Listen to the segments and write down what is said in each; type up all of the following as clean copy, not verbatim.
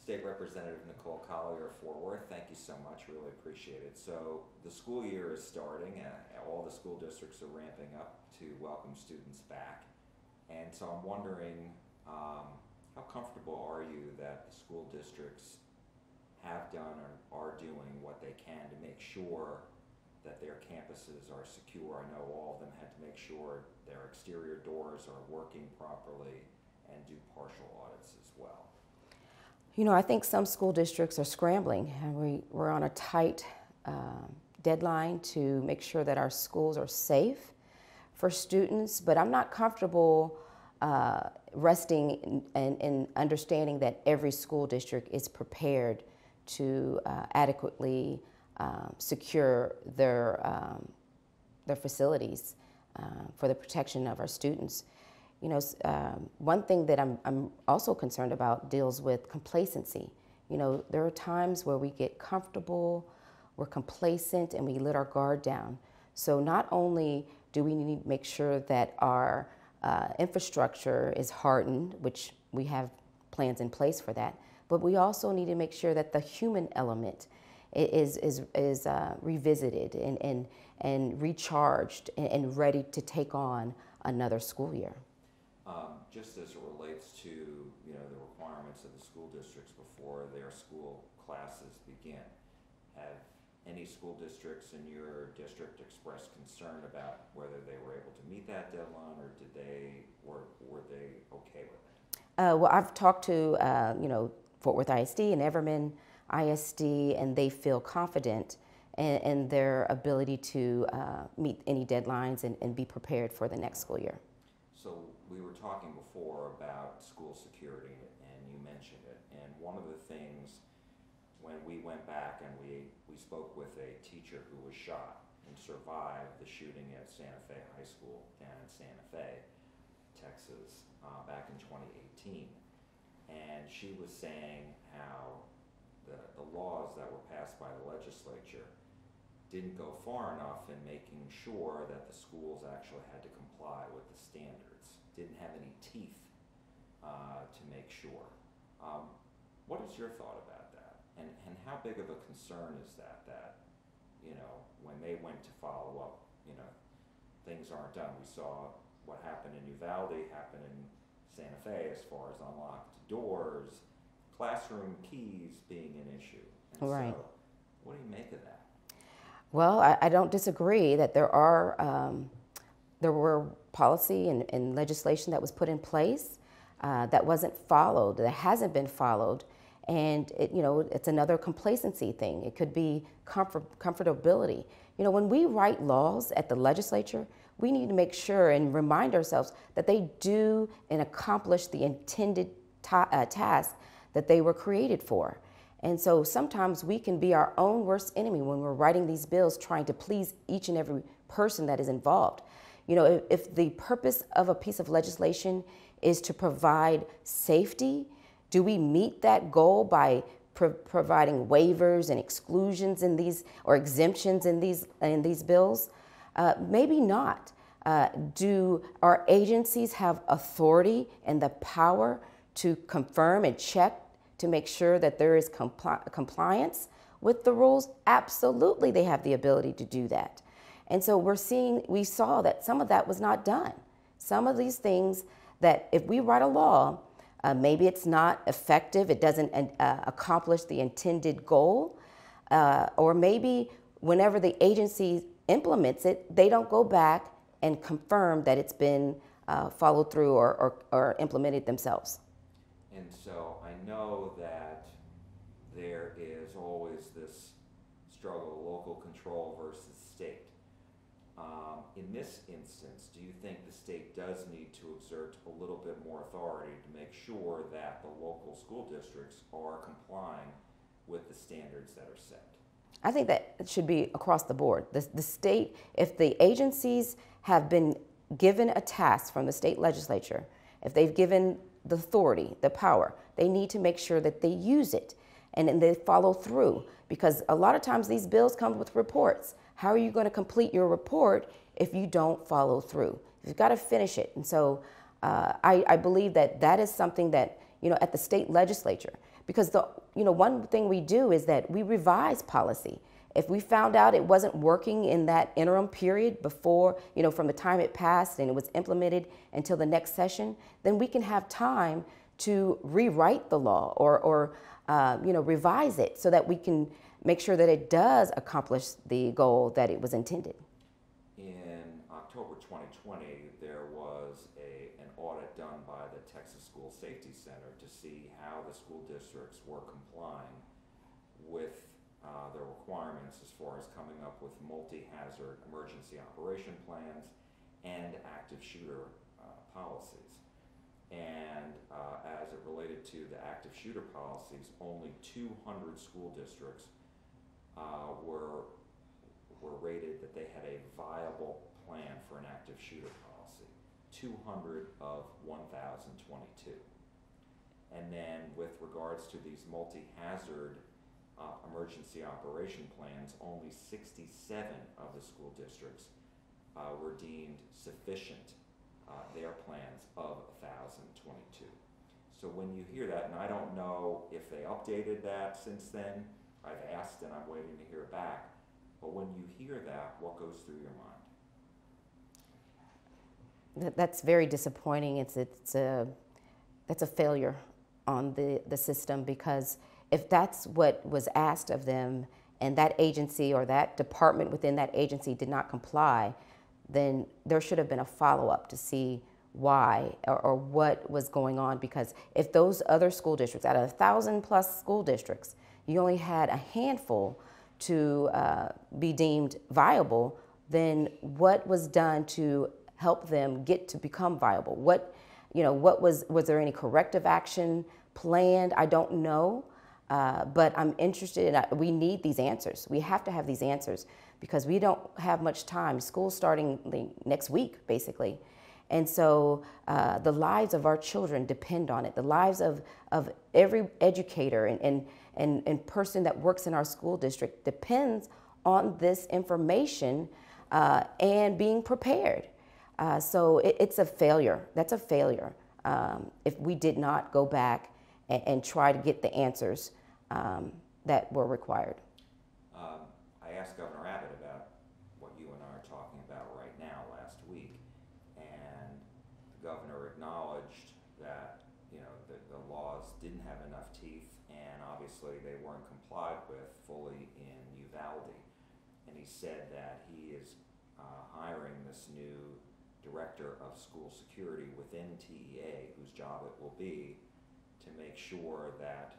State Representative Nicole Collier of Fort Worth, thank you so much, really appreciate it. So the school year is starting, all the school districts are ramping up to welcome students back. And so I'm wondering, how comfortable are you that the school districts have done or are doing what they can to make sure that their campuses are secure? I know all of them had to make sure their exterior doors are working properly and do partial audits as well. You know, I think some school districts are scrambling, and we're on a tight deadline to make sure that our schools are safe for students, but I'm not comfortable resting in understanding that every school district is prepared to adequately secure their facilities for the protection of our students. You know, one thing that I'm also concerned about deals with complacency. You know, there are times where we get comfortable, we're complacent, and we let our guard down. So not only do we need to make sure that our infrastructure is hardened, which we have plans in place for that, but we also need to make sure that the human element is revisited and recharged and ready to take on another school year. Just as it relates to, you know, the requirements of the school districts before their school classes begin, have any school districts in your district expressed concern about whether they were able to meet that deadline, or were they okay with it? Well, I've talked to you know, Fort Worth ISD and Everman ISD, and they feel confident in their ability to meet any deadlines and be prepared for the next school year. So we were talking before about school security, and you mentioned it. And one of the things, when we went back and we spoke with a teacher who was shot and survived the shooting at Santa Fe High School down in Santa Fe, Texas, back in 2018. And she was saying how the laws that were passed by the legislature didn't go far enough in making sure that the schools actually had to comply with the standards, didn't have any teeth to make sure. What is your thought about that? And how big of a concern is that, you know, when they went to follow up, you know, things aren't done. We saw what happened in Uvalde happen in Santa Fe as far as unlocked doors, classroom keys being an issue. And right. So, what do you make of that? Well, I don't disagree that there were policy and legislation that was put in place that wasn't followed, that hasn't been followed, and you know, it's another complacency thing. It could be comfortability. You know, when we write laws at the legislature, we need to make sure and remind ourselves that they do and accomplish the intended task that they were created for. And so sometimes we can be our own worst enemy when we're writing these bills, trying to please each and every person that is involved. You know, if the purpose of a piece of legislation is to provide safety, do we meet that goal by providing waivers and exclusions in these, or exemptions in these bills? Maybe not. Do our agencies have authority and the power to confirm and check to make sure that there is compliance with the rules? Absolutely, they have the ability to do that. And so we saw that some of that was not done. Some of these things that if we write a law, maybe it's not effective, it doesn't accomplish the intended goal, or maybe whenever the agency implements it, they don't go back and confirm that it's been followed through or implemented themselves. And so I know that there is always this struggle, local control versus state. In this instance, do you think the state does need to exert a little bit more authority to make sure that the local school districts are complying with the standards that are set? I think that it should be across the board. The state, if the agencies have been given a task from the state legislature, if they've given the authority, the power, they need to make sure that they use it and they follow through, because a lot of times these bills come with reports. How are you going to complete your report if you don't follow through? You've got to finish it. And so I believe that that is something that, you know, at the state legislature, because one thing we do is that we revise policy. If we found out it wasn't working in that interim period before, from the time it passed and it was implemented until the next session, then we can have time to rewrite the law or revise it so that we can make sure that it does accomplish the goal that it was intended. In October 2020, there was an audit done by the Texas School Safety Center to see how the school districts were complying with the requirements as far as coming up with multi-hazard emergency operation plans and active shooter policies. And as it related to the active shooter policies, only 200 school districts were rated that they had a viable plan for an active shooter policy. 200 of 1,022. And then with regards to these multi-hazard emergency operation plans, only 67 of the school districts were deemed sufficient, their plans of 1,022. So when you hear that, and I don't know if they updated that since then, I've asked and I'm waiting to hear back, but when you hear that, what goes through your mind? That's very disappointing. That's a failure on the system, because if that's what was asked of them and that agency or that department within that agency did not comply, then there should have been a follow-up to see why or what was going on. Because if those other school districts, out of 1,000+ school districts, you only had a handful to be deemed viable, then what was done to help them get to become viable? What was there any corrective action planned? I don't know. But I'm interested in, we need these answers. We have to have these answers because we don't have much time. School's starting next week, basically. And so the lives of our children depend on it. The lives of every educator and person that works in our school district depends on this information and being prepared. So it's a failure. That's a failure if we did not go back and try to get the answers that were required. I asked Governor Abbott about what you and I are talking about right now last week, and the governor acknowledged that the laws didn't have enough teeth, and obviously they weren't complied with fully in Uvalde. And he said that he is hiring this new director of school security within TEA, whose job it will be to make sure that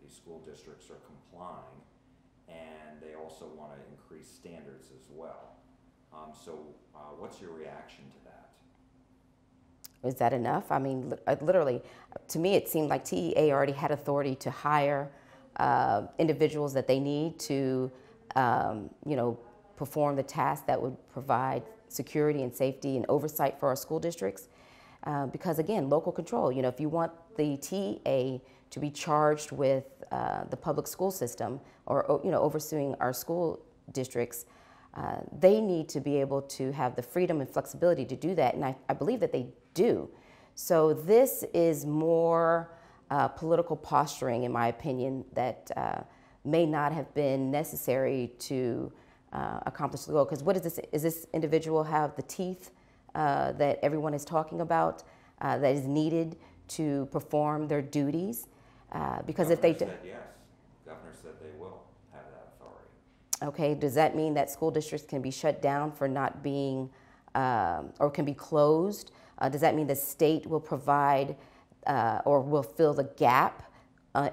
these school districts are complying, and they also want to increase standards as well. So what's your reaction to that? Is that enough? I mean, literally, to me, it seemed like TEA already had authority to hire individuals that they need to, perform the tasks that would provide security and safety and oversight for our school districts. Because again, local control, if you want the TEA to be charged with the public school system or overseeing our school districts, they need to be able to have the freedom and flexibility to do that, and I believe that they do. So this is more political posturing, in my opinion, that may not have been necessary to accomplish the goal. Because what is this? Is this individual have the teeth that everyone is talking about that is needed to perform their duties? Because if they said yes, Governor said they will have that authority. Okay, does that mean that school districts can be shut down for not being, or can be closed? Does that mean the state will provide or will fill the gap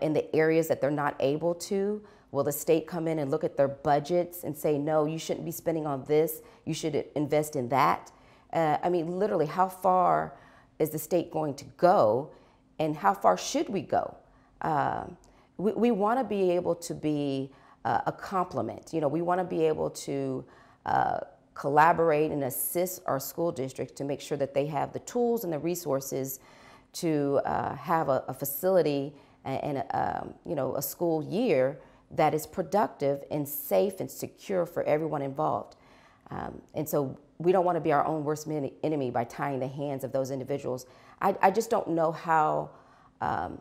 in the areas that they're not able to? Will the state come in and look at their budgets and say, no, you shouldn't be spending on this, you should invest in that? I mean, literally, how far is the state going to go, and how far should we go? We want to be able to be a complement. We want to be able to collaborate and assist our school district to make sure that they have the tools and the resources to have a facility and a school year that is productive and safe and secure for everyone involved. And so we don't want to be our own worst enemy by tying the hands of those individuals. I just don't know how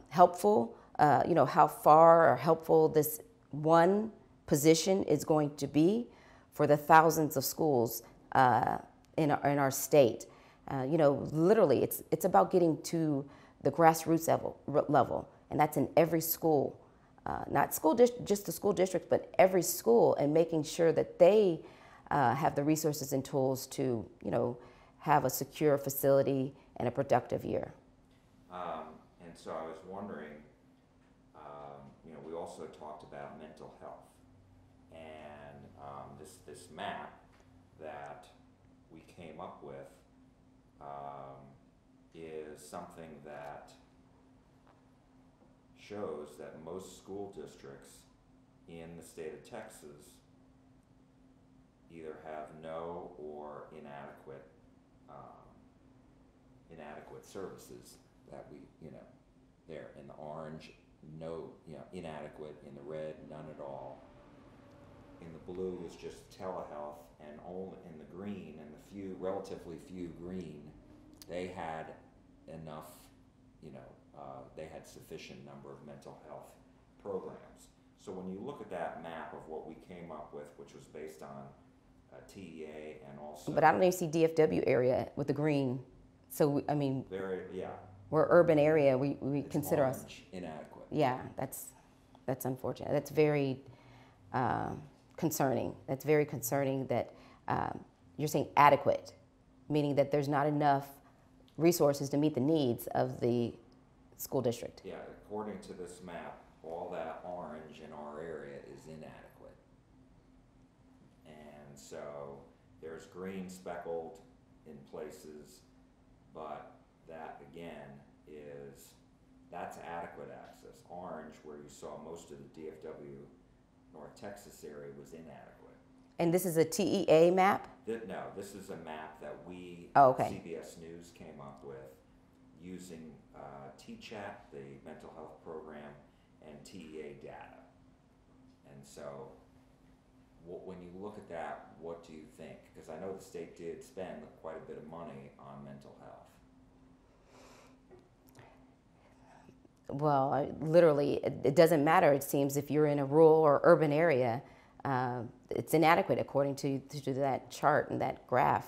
helpful how far or helpful this one position is going to be for the thousands of schools in our state. Literally, it's about getting to the grassroots level, and that's in every school, not just the school district, but every school, and making sure that they have the resources and tools to, have a secure facility and a productive year. And so I was wondering, we also talked about mental health, and this map that we came up with is something that shows that most school districts in the state of Texas either have no or inadequate services that we, there in the orange, no, inadequate; in the red, none at all; in the blue is just telehealth, and only in the green, and the relatively few green, they had enough, they had sufficient number of mental health programs. So when you look at that map of what we came up with, which was based on TEA and also... But I don't even see DFW area with the green. So, we're urban area. We consider us... inadequate. Yeah, that's unfortunate. That's very concerning. That's very concerning that you're saying adequate, meaning that there's not enough resources to meet the needs of the school district. Yeah, according to this map, all that orange in our area is inadequate. And so there's green speckled in places, but that again that's adequate access. Orange, where you saw most of the DFW North Texas area, was inadequate. And this is a TEA map? No, this is a map that we, CBS News, came up with using TCHAT, the mental health program, and TEA data. And so when you look at that, what do you think? Because I know the state did spend quite a bit of money on mental health. Well, literally, it doesn't matter, it seems, if you're in a rural or urban area. It's inadequate according to that chart and that graph.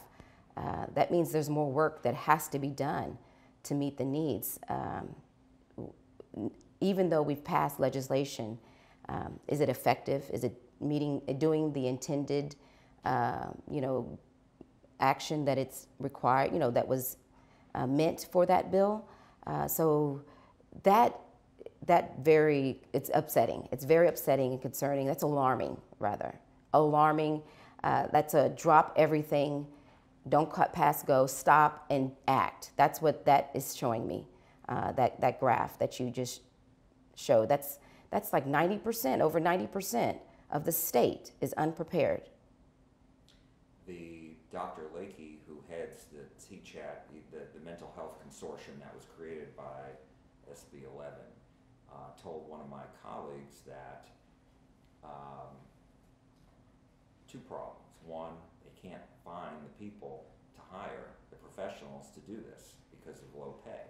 That means there's more work that has to be done to meet the needs. Even though we've passed legislation, is it effective? Is it doing the intended, action that it's required, that was meant for that bill? So it's upsetting. It's very upsetting and concerning. That's alarming, rather. Alarming. That's a drop everything, don't cut past go, stop and act. That's what that is showing me, that graph that you just showed. That's like 90%, over 90% of the state is unprepared. The Dr. Lakey, who heads the TCHAT, the mental health consortium that was created by SB 11, told one of my colleagues that two problems. One, they can't find the people to hire, the professionals to do this because of low pay.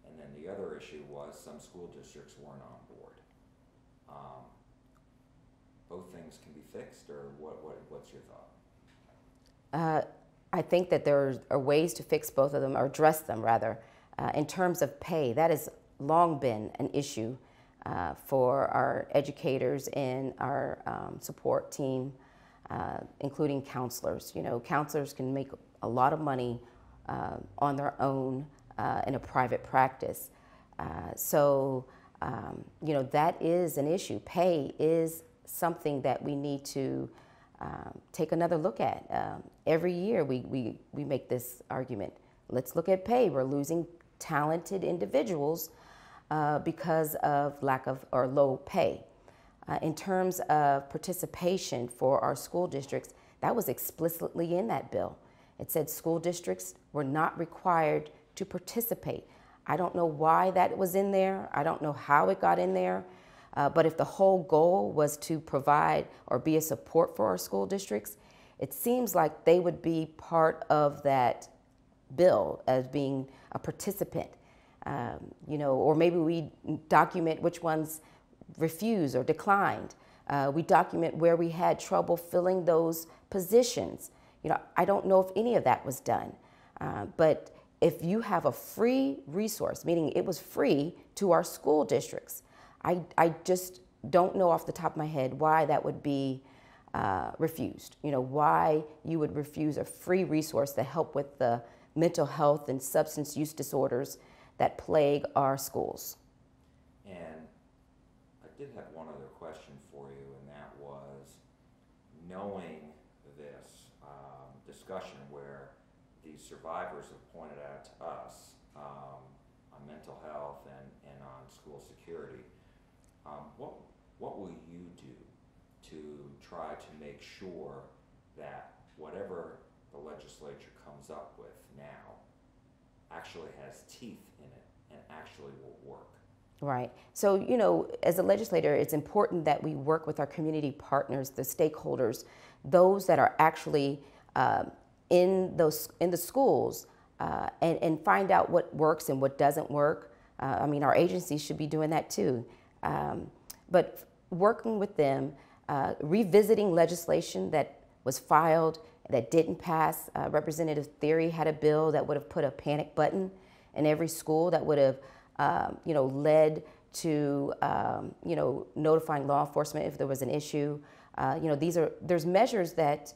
And then the other issue was some school districts weren't on board. Both things can be fixed, or what's your thought? I think that there are ways to fix both of them, or address them rather. In terms of pay, that has long been an issue for our educators and our support team, including counselors. Counselors can make a lot of money on their own in a private practice. So that is an issue. Pay is something that we need to take another look at. Every year we make this argument. Let's look at pay. We're losing talented individuals because of lack of or low pay. In terms of participation for our school districts, that was explicitly in that bill. It said school districts were not required to participate. I don't know why that was in there. I don't know how it got in there. But if the whole goal was to provide or be a support for our school districts, it seems like they would be part of that bill as being a participant. Or maybe we document which ones refused or declined. We document where we had trouble filling those positions. I don't know if any of that was done. But if you have a free resource, meaning it was free to our school districts, I just don't know off the top of my head why that would be refused. Why you would refuse a free resource to help with the mental health and substance use disorders that plague our schools. And I did have one other question for you, and that was, knowing this discussion where these survivors have pointed out to us on mental health and on school security, what will you do to try to make sure that whatever the legislature comes up with now actually has teeth in it and actually will work? Right. So, as a legislator, it's important that we work with our community partners, the stakeholders, those that are actually in the schools, and find out what works and what doesn't work. Our agencies should be doing that too. But working with them, revisiting legislation that was filed that didn't pass. Representative Theory had a bill that would have put a panic button in every school that would have led to notifying law enforcement if there was an issue. There's measures that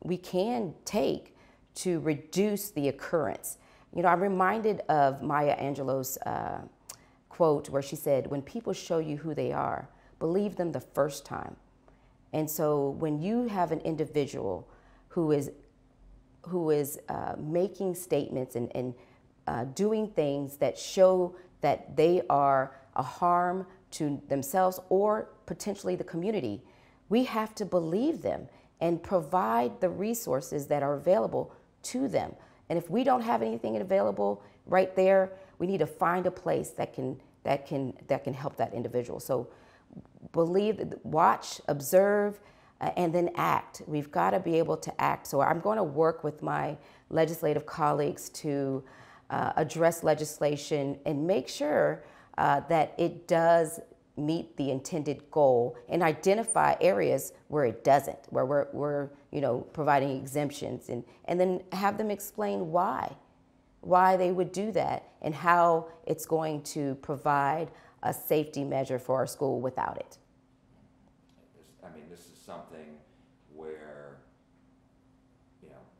we can take to reduce the occurrence. I'm reminded of Maya Angelou's quote where she said, "When people show you who they are, believe them the first time." And so when you have an individual who is making statements and doing things that show that they are a harm to themselves or potentially the community, we have to believe them and provide the resources that are available to them. And if we don't have anything available right there, we need to find a place that can help that individual. So believe, watch, observe, and then act. We've got to be able to act. So I'm going to work with my legislative colleagues to address legislation and make sure that it does meet the intended goal and identify areas where it doesn't, where we're providing exemptions, and then have them explain why they would do that and how it's going to provide a safety measure for our school without it. This is something where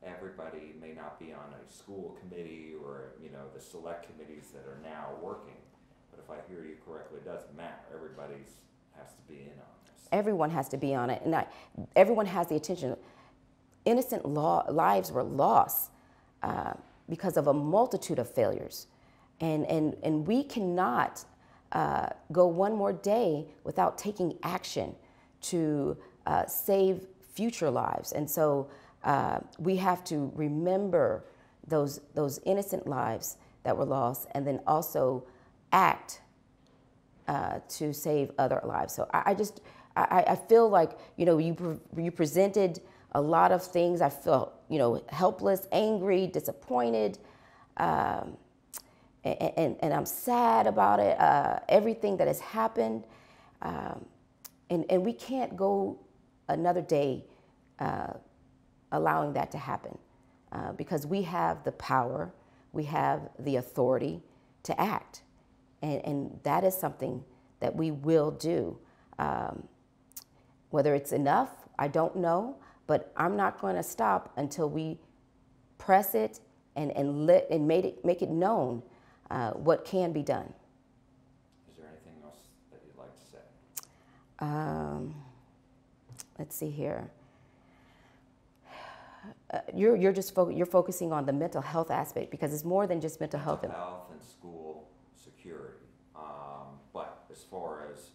everybody may not be on a school committee or the select committees that are now working, but if I hear you correctly, it doesn't matter. Everybody has to be in on this. Everyone has to be on it, and everyone has the attention. Innocent lives were lost because of a multitude of failures, and we cannot go one more day without taking action to save future lives. And so we have to remember those innocent lives that were lost, and then also act to save other lives. So I feel like you presented a lot of things. I felt helpless, angry, disappointed, and I'm sad about it. Everything that has happened, and we can't go another day allowing that to happen because we have the power, we have the authority to act, and that is something that we will do. Whether it's enough, I don't know, but I'm not going to stop until we press it and make it known what can be done. Is there anything else that you'd like to say? Let's see here. You're focusing on the mental health aspect because it's more than just mental health. Mental health and school security. But as far as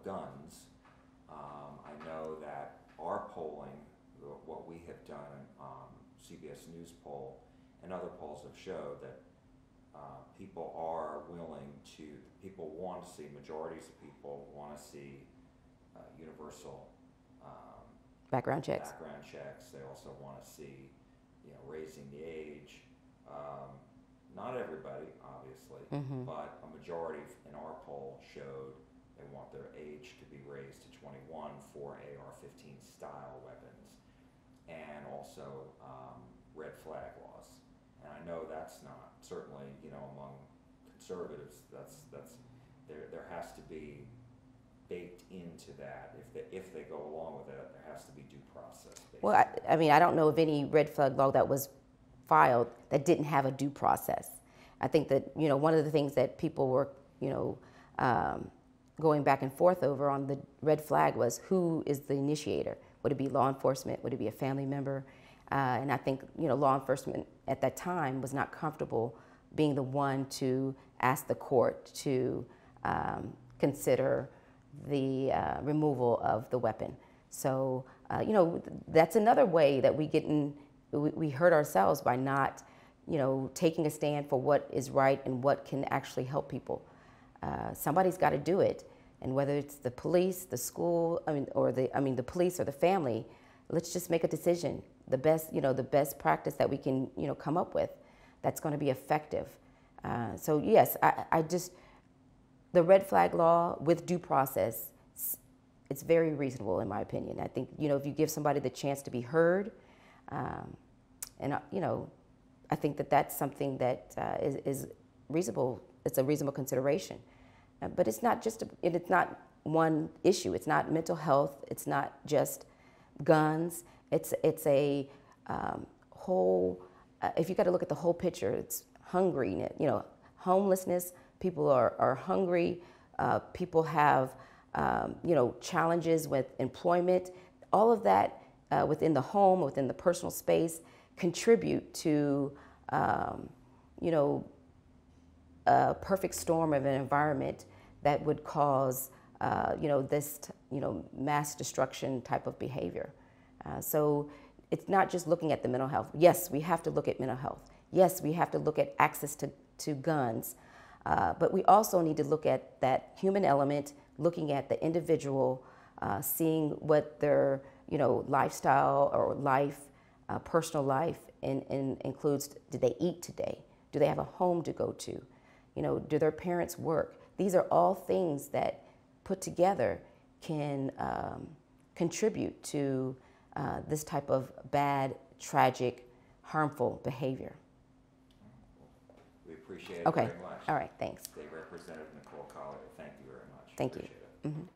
guns, I know that our polling, what we have done, CBS News poll, and other polls have showed that people want to see, majorities of people want to see universal background checks. They also want to see, raising the age, not everybody, obviously, but a majority in our poll showed they want their age to be raised to 21 for AR-15 style weapons, and also red flag laws. And I know that's not, certainly, you know, among conservatives, there has to be baked into that. If they go along with it, there has to be due process. Basically. Well, I mean, I don't know of any red flag law that was filed that didn't have a due process. I think that, you know, one of the things that people were, you know, going back and forth over on the red flag was who is the initiator? Would it be law enforcement? Would it be a family member? And I think, you know, law enforcement at that time was not comfortable being the one to ask the court to consider the removal of the weapon. So, you know, that's another way that we hurt ourselves by not, you know, taking a stand for what is right and what can actually help people. Somebody's got to do it, and whether it's the police, the school, the police or the family, let's just make a decision. The best practice that we can, you know, come up with that's going to be effective. So yes, the red flag law with due process, it's very reasonable in my opinion. I think, you know, if you give somebody the chance to be heard, you know, I think that that's something that is reasonable. It's a reasonable consideration. But it's not it's not one issue. It's not mental health. It's not just guns. It's a whole. If you got to look at the whole picture, it's hungry. You know, homelessness. People are hungry. People have you know, challenges with employment. All of that within the home, within the personal space, contribute to you know, a perfect storm of an environment that would cause you know, this you know, mass destruction type of behavior. So it's not just looking at the mental health. Yes, we have to look at mental health. Yes, we have to look at access to guns. But we also need to look at that human element, looking at the individual, seeing what their, you know, lifestyle or life, personal life includes. Do they eat today? Do they have a home to go to? You know, do their parents work? These are all things that put together can contribute to this type of bad, tragic, harmful behavior. We appreciate it Okay. very much. All right. Thanks. State Representative Nicole Collier, thank you very much. Thank you. Appreciate it.